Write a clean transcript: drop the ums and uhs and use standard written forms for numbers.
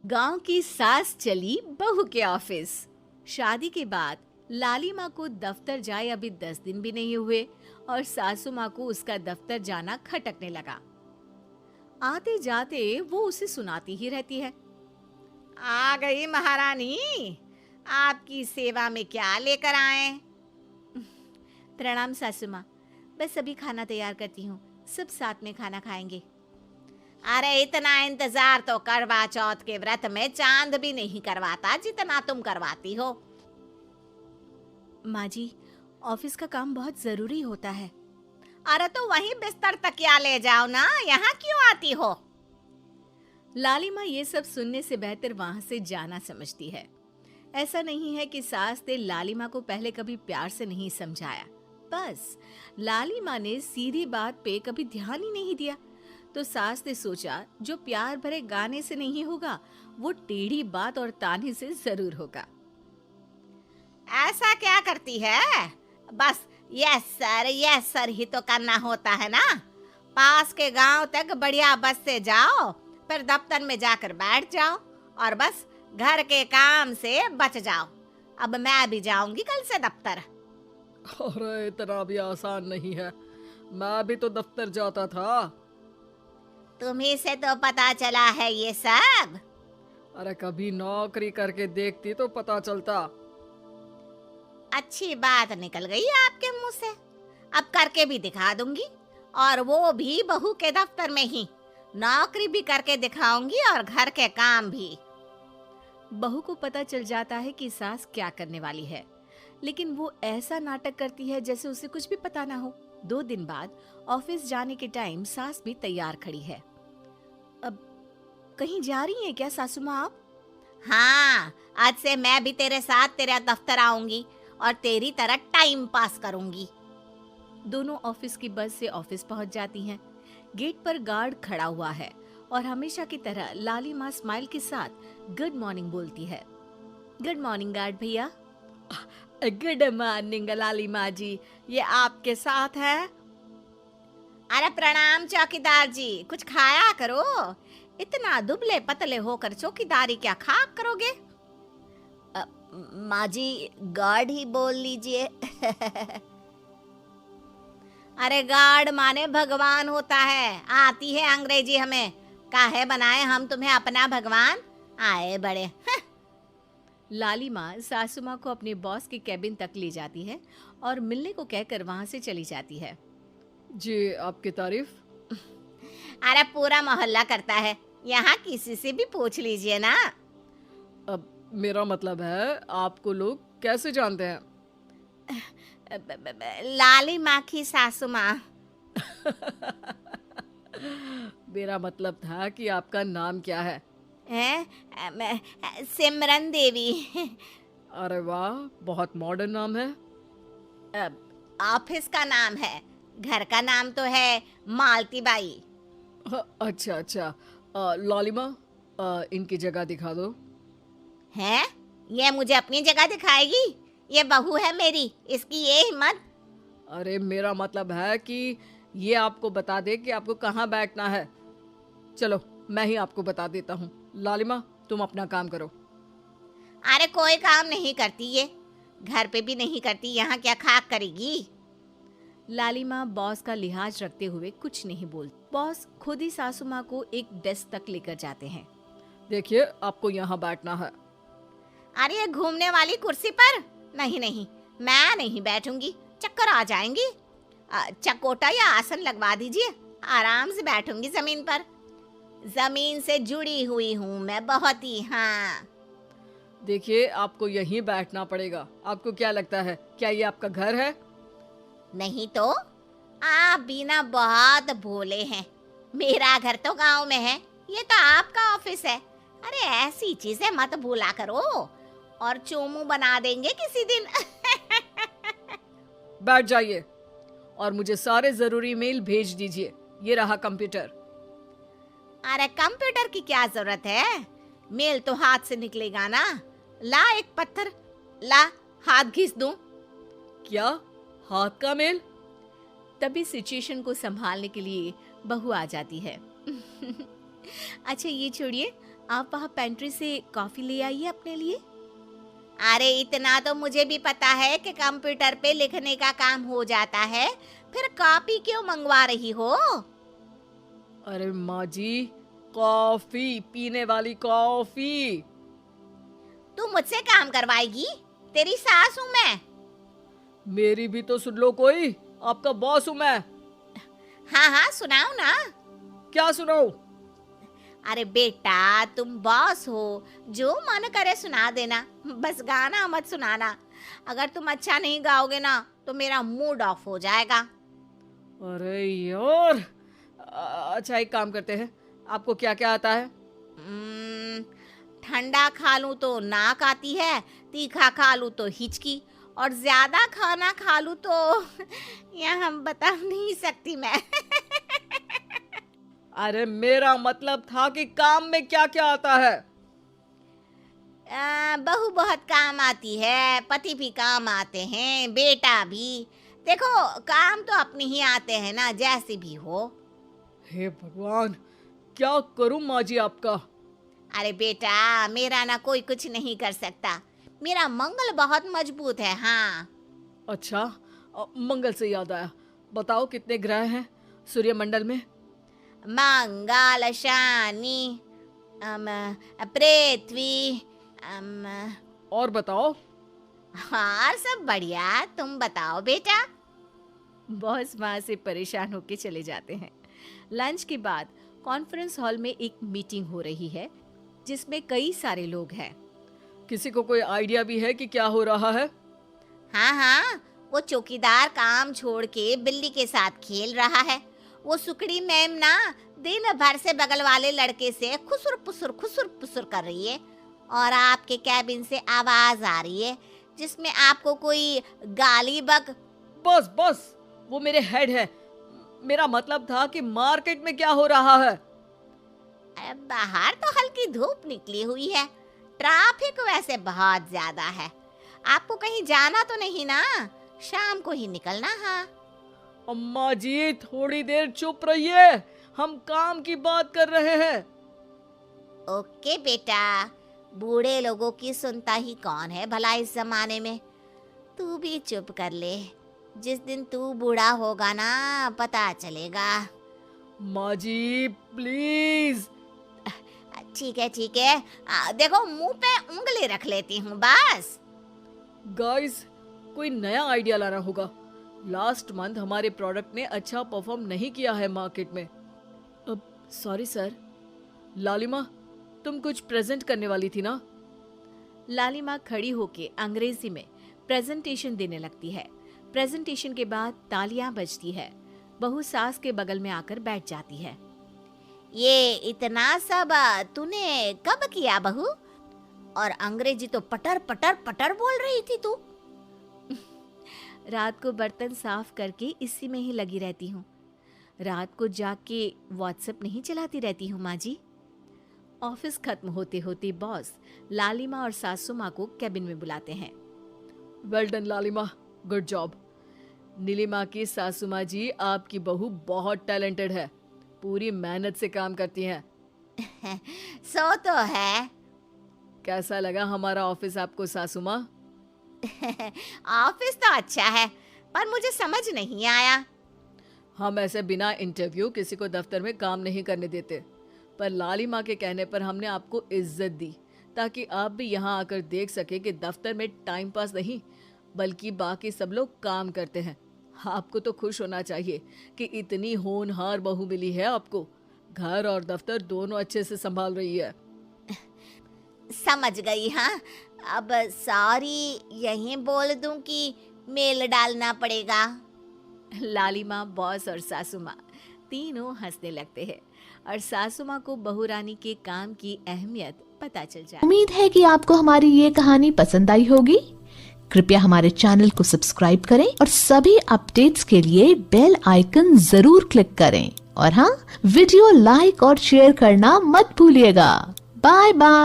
गांव की सास चली बहू के ऑफिस। शादी के बाद लाली माँ को दफ्तर जाए अभी 10 दिन भी नहीं हुए और सासू माँ को उसका दफ्तर जाना खटकने लगा। आते जाते वो उसे सुनाती ही रहती है। आ गई महारानी, आपकी सेवा में क्या लेकर आए? प्रणाम सासू माँ, बस अभी खाना तैयार करती हूँ, सब साथ में खाना खाएंगे। अरे इतना इंतजार तो करवा चौथ के व्रत में चांद भी नहीं करवाता जितना तुम करवाती हो। माँ जी, ऑफिस का काम बहुत जरूरी होता है। अरे तो वहीं बिस्तर तकिया ले जाओ ना, यहाँ क्यों आती हो? लाली माँ ये सब सुनने से बेहतर वहां से जाना समझती है। ऐसा नहीं है कि सास ने लाली माँ को पहले कभी प्यार से नहीं समझाया, बस लाली माँ ने सीधी बात पे कभी ध्यान ही नहीं दिया। तो सास ने सोचा जो प्यार भरे गाने से नहीं होगा वो टेढ़ी बात और ताने से जरूर होगा। ऐसा क्या करती है? बस यस सर ही तो करना होता है ना। पास के गांव तक बढ़िया बस से जाओ, फिर दफ्तर में जाकर बैठ जाओ और बस घर के काम से बच जाओ। अब मैं भी जाऊंगी कल से दफ्तर। अरे इतना भी आसान नहीं है, मैं भी तो दफ्तर जाता था। तुम्ही से तो पता चला है ये सब। अरे कभी नौकरी करके देखती तो पता चलता। अच्छी बात निकल गई आपके मुंह से। अब करके भी दिखा दूंगी, और वो भी बहू के दफ्तर में ही। नौकरी भी करके दिखाऊंगी और घर के काम भी। बहू को पता चल जाता है कि सास क्या करने वाली है, लेकिन वो ऐसा नाटक करती है जैसे उसे कुछ भी पता ना हो। 2 दिन बाद ऑफिस जाने के टाइम सास भी तैयार खड़ी है। अब कहीं जा रही हैं क्या सासू माँ आप? हाँ, आज से मैं भी तेरे साथ तेरे दफ्तर आऊंगी और तेरी तरह टाइम पास करूंगी। दोनों ऑफिस की बस से ऑफिस पहुंच जाती हैं। गेट पर गार्ड खड़ा हुआ है और हमेशा की तरह लाली माँ स्माइल के साथ गुड मॉर्निंग बोलती है। गुड मॉर्निंग गार्ड भैया। गुड मॉर्निंग लाली माँ जी, ये आपके साथ है? अरे प्रणाम चौकीदार जी, कुछ खाया करो। इतना दुबले पतले होकर चौकीदारी क्या खा करोगे? माँ जी, गार्ड ही बोल लीजिए। अरे गार्ड माने भगवान होता है, आती है अंग्रेजी हमें। काहे बनाए हम तुम्हें अपना भगवान? आए बड़े। लाली माँ सासू माँ को अपने बॉस के कैबिन तक ले जाती है और मिलने को कहकर वहां से चली जाती है। जी, आपकी तारीफ। अरे पूरा मोहल्ला करता है, यहाँ किसी से भी पूछ लीजिए ना। अब मेरा मतलब है आपको लोग कैसे जानते हैं? लाली माँ की सासू माँ। मेरा मतलब था कि आपका नाम क्या है? सिमरन देवी। अरे वाह, बहुत मॉडर्न नाम है। ऑफिस का नाम है, घर का नाम तो है मालती बाई। अच्छा। लालिमा, इनकी जगह दिखा दो। है? ये मुझे अपनी जगह दिखाएगी? ये बहू है मेरी, इसकी ये हिम्मत। अरे मेरा मतलब है कि ये आपको बता दे कि आपको कहाँ बैठना है। चलो मैं ही आपको बता देता हूँ। लालिमा, तुम अपना काम करो। अरे कोई काम नहीं करती ये, घर पे भी नहीं करती, यहाँ क्या खाक करेगी? लाली माँ बॉस का लिहाज रखते हुए कुछ नहीं बोलती। बॉस खुद ही सासू माँ को एक डेस्क तक लेकर जाते हैं। देखिए, आपको यहाँ बैठना है। अरे ये घूमने वाली कुर्सी पर? नहीं, मैं नहीं बैठूंगी, चक्कर आ जाएंगी। चकोटा या आसन लगवा दीजिए, आराम से बैठूंगी जमीन पर। जमीन से जुड़ी हुई हूँ मैं बहुत ही। हाँ देखिए, आपको यहीं बैठना पड़ेगा। आपको क्या लगता है, क्या ये आपका घर है? नहीं तो आप भी ना बहुत भोले हैं। मेरा घर तो गांव में है, ये तो आपका ऑफिस है। अरे ऐसी चीजें मत भूला करो, और चोमू बना देंगे किसी दिन। बैठ जाइए और मुझे सारे जरूरी मेल भेज दीजिए। ये रहा कंप्यूटर। अरे कंप्यूटर की क्या जरूरत है, मेल तो हाथ से निकलेगा ना। ला एक पत्थर, ला हाथ घिस दूं। क्या हाथ का मेल? तभी सिचुएशन को संभालने के लिए बहू आ जाती है। अच्छा ये छोड़िए, आप वहाँ पेंट्री से कॉफी ले आइए अपने लिए। अरे इतना तो मुझे भी पता है कि कंप्यूटर पे लिखने का काम हो जाता है, फिर कॉपी क्यों मंगवा रही हो? अरे माँ जी, कॉफी, पीने वाली कॉफी। तू मुझसे काम करवाएगी? तेरी सास हूँ मैं। मेरी भी तो सुन लो कोई, आपका बॉस हूँ मैं। हाँ हाँ सुनाओ ना। क्या सुनाऊं? अरे बेटा तुम बॉस हो, जो मन करे सुना देना, बस गाना मत सुनाना। अगर तुम अच्छा नहीं गाओगे ना तो मेरा मूड ऑफ हो जाएगा। अरे यार, अच्छा एक काम करते हैं, आपको क्या क्या आता है? ठंडा खा लूं तो नाक आती है, तीखा खा लूं तो हिचकी, और ज्यादा खाना खा लूं तो यह हम बता नहीं सकती मैं। अरे मेरा मतलब था कि काम में क्या क्या आता है? बहू बहुत काम आती है, पति भी काम आते हैं, बेटा भी। देखो काम तो अपने ही आते हैं ना, जैसे भी हो। हे भगवान, क्या करूं माँ जी आपका? अरे बेटा मेरा ना कोई कुछ नहीं कर सकता, मेरा मंगल बहुत मजबूत है। हाँ अच्छा, मंगल से याद आया, बताओ कितने ग्रह हैं सूर्यमंडल में? मंगल, शनि, पृथ्वी, और बताओ। हाँ सब बढ़िया, तुम बताओ बेटा। बॉस वहाँ से परेशान होके चले जाते हैं। लंच के बाद कॉन्फ्रेंस हॉल में एक मीटिंग हो रही है जिसमें कई सारे लोग हैं। किसी को कोई आइडिया भी है कि क्या हो रहा है? हाँ हाँ, वो चौकीदार काम छोड़ के बिल्ली के साथ खेल रहा है। वो सुकड़ी मैम ना दिन भर से बगल वाले लड़के से खुसुर पुसुर कर रही है, और आपके कैबिन से आवाज आ रही है जिसमें आपको कोई गाली बक। बस बस, वो मेरे हेड है। मेरा मतलब था कि मार्केट में क्या हो रहा है? बाहर तो हल्की धूप निकली हुई है, ट्रैफिक वैसे बहुत ज्यादा है। आपको कहीं जाना तो नहीं ना? शाम को ही निकलना। हाँ अम्मा जी थोड़ी देर चुप रहिए, हम काम की बात कर रहे हैं। ओके बेटा, बूढ़े लोगों की सुनता ही कौन है भला इस जमाने में। तू भी चुप कर ले, जिस दिन तू बूढ़ा होगा ना पता चलेगा। माँ जी प्लीज। ठीक है, देखो मुंह पे उंगली रख लेती हूँ बस। गाइस, कोई नया आइडिया लाना होगा। लास्ट मंथ हमारे प्रोडक्ट ने अच्छा परफॉर्म नहीं किया है मार्केट में। अब सॉरी सर। लालिमा, तुम कुछ प्रेजेंट करने वाली थी ना? लालिमा खड़ी होके अंग्रेजी में प्रेजेंटेशन देने लगती है। प्रेजेंटेशन के बाद तालियां बजती है। बहू सास के बगल में आकर बैठ जाती है। ये इतना सब तूने कब किया बहू? और अंग्रेजी तो पटर पटर पटर बोल रही थी तू। रात को बर्तन साफ करके इसी में ही लगी रहती हूँ। रात को जाग के व्हाट्सएप नहीं चलाती रहती हूँ माँ जी। ऑफिस खत्म होते होते बॉस लालिमा और सासू माँ को कैबिन में बुलाते हैं। वेल डन लालिमा, गुड जॉब। नीलिमा की सासू माँ जी, आपकी बहू बहुत टैलेंटेड है, पूरी मेहनत से काम करती हैं। सो तो है। कैसा लगा हमारा ऑफिस आपको सासू माँ? ऑफिस तो अच्छा है, पर मुझे समझ नहीं आया। हम ऐसे बिना इंटरव्यू किसी को दफ्तर में काम नहीं करने देते, पर लालिमा के कहने पर हमने आपको इज्जत दी ताकि आप भी यहाँ आकर देख सके कि दफ्तर में टाइम पास नहीं बल्कि बाकी सब लोग काम करते हैं। आपको तो खुश होना चाहिए कि इतनी होनहार बहू मिली है आपको। घर और दफ्तर दोनों अच्छे से संभाल रही है। समझ गई। हाँ अब सॉरी यहीं बोल दूं कि मेल डालना पड़ेगा? लालिमा, बॉस और सासू माँ तीनों हंसने लगते हैं और सासू माँ को बहू रानी के काम की अहमियत पता चल जाए। उम्मीद है कि आपको हमारी ये कहानी पसंद आई होगी। कृपया हमारे चैनल को सब्सक्राइब करें और सभी अपडेट्स के लिए बेल आइकन जरूर क्लिक करें। और हाँ, वीडियो लाइक और शेयर करना मत भूलिएगा। Bye bye.